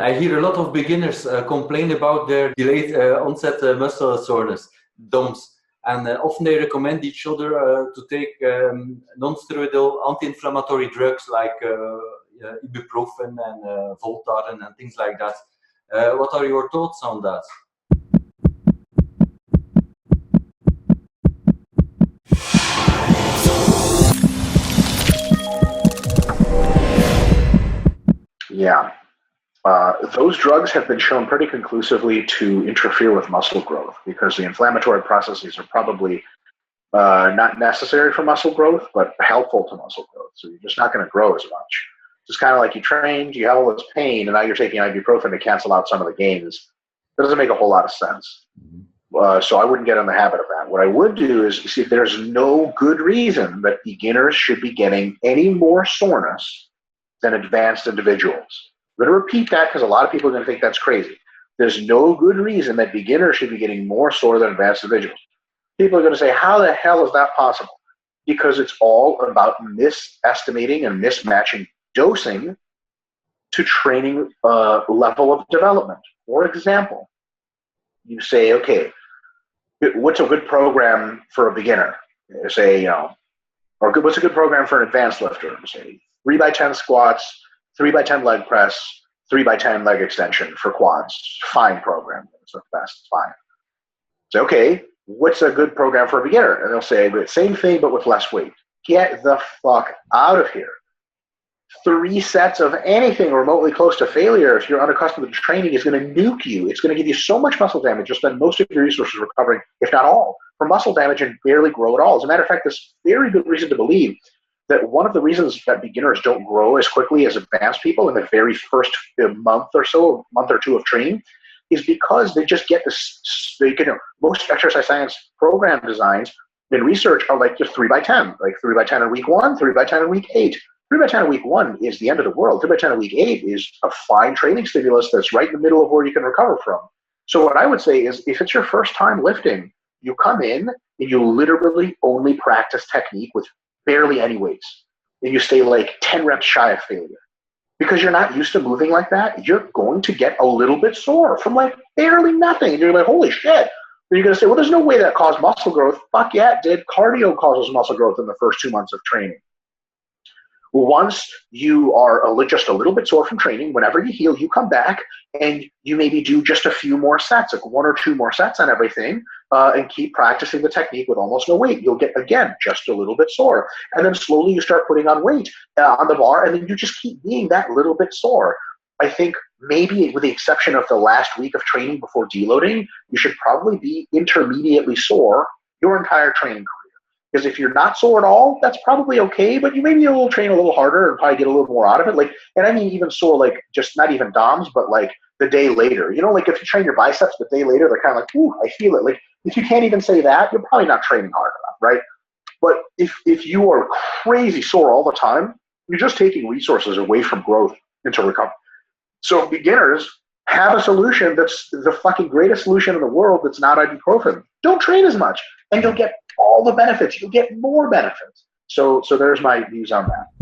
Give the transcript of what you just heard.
I hear a lot of beginners complain about their delayed onset muscle soreness, DOMS, and often they recommend each other to take non-steroidal anti-inflammatory drugs like ibuprofen and Voltaren and things like that. What are your thoughts on that? Yeah. Those drugs have been shown pretty conclusively to interfere with muscle growth because the inflammatory processes are probably not necessary for muscle growth, but helpful to muscle growth. So you're just not going to grow as much. It's kind of like you trained, you have all this pain, and now you're taking ibuprofen to cancel out some of the gains. That doesn't make a whole lot of sense. So I wouldn't get in the habit of that. What I would do is see if there's no good reason that beginners should be getting any more soreness than advanced individuals. I'm going to repeat that because a lot of people are going to think that's crazy. There's no good reason that beginners should be getting more sore than advanced individuals. People are going to say, how the hell is that possible? Because it's all about misestimating and mismatching dosing to training level of development. For example, you say, okay, what's a good program for a beginner? Say, or what's a good program for an advanced lifter? Say 3x10 squats, 3x10 leg press, 3x10 leg extension for quads. Fine program. It's not the best. It's fine. So, okay, what's a good program for a beginner? And they'll say the same thing, but with less weight. Get the fuck out of here. 3 sets of anything remotely close to failure, if you're unaccustomed to training, is going to nuke you. It's going to give you so much muscle damage. You'll spend most of your resources recovering, if not all, from muscle damage and barely grow at all. As a matter of fact, there's very good reason to believe that one of the reasons that beginners don't grow as quickly as advanced people in the very first month or two of training is because they just get this, most exercise science program designs in research are like just 3x10, like 3x10 in week 1, 3x10 in week 8. 3x10 in week 1 is the end of the world. 3x10 in week 8 is a fine training stimulus that's right in the middle of where you can recover from. So what I would say is if it's your first time lifting, you come in and you literally only practice technique with barely any weights. And you stay like 10 reps shy of failure. Because you're not used to moving like that, you're going to get a little bit sore from like barely nothing. And you're like, holy shit. And you're going to say, well, there's no way that caused muscle growth. Fuck yeah, it did. Cardio causes muscle growth in the first 2 months of training. Once you are just a little bit sore from training, whenever you heal, you come back and you maybe do just a few more sets, like 1 or 2 more sets on everything, and keep practicing the technique with almost no weight. You'll get, again, just a little bit sore. And then slowly you start putting on weight on the bar, and then you just keep being that little bit sore. I think maybe with the exception of the last week of training before deloading, you should probably be intermediately sore your entire training career. Because if you're not sore at all, that's probably okay, but you maybe will train a little harder and probably get a little more out of it. Like, and I mean even sore, like just not even DOMS, but like the day later. You know, like if you train your biceps the day later, they're kind of like, ooh, I feel it. Like if you can't even say that, you're probably not training hard enough, right? But if you are crazy sore all the time, you're just taking resources away from growth into recovery. So beginners have a solution that's the fucking greatest solution in the world that's not ibuprofen. Don't train as much, and you'll get all the benefits. You'll get more benefits. So there's my views on that.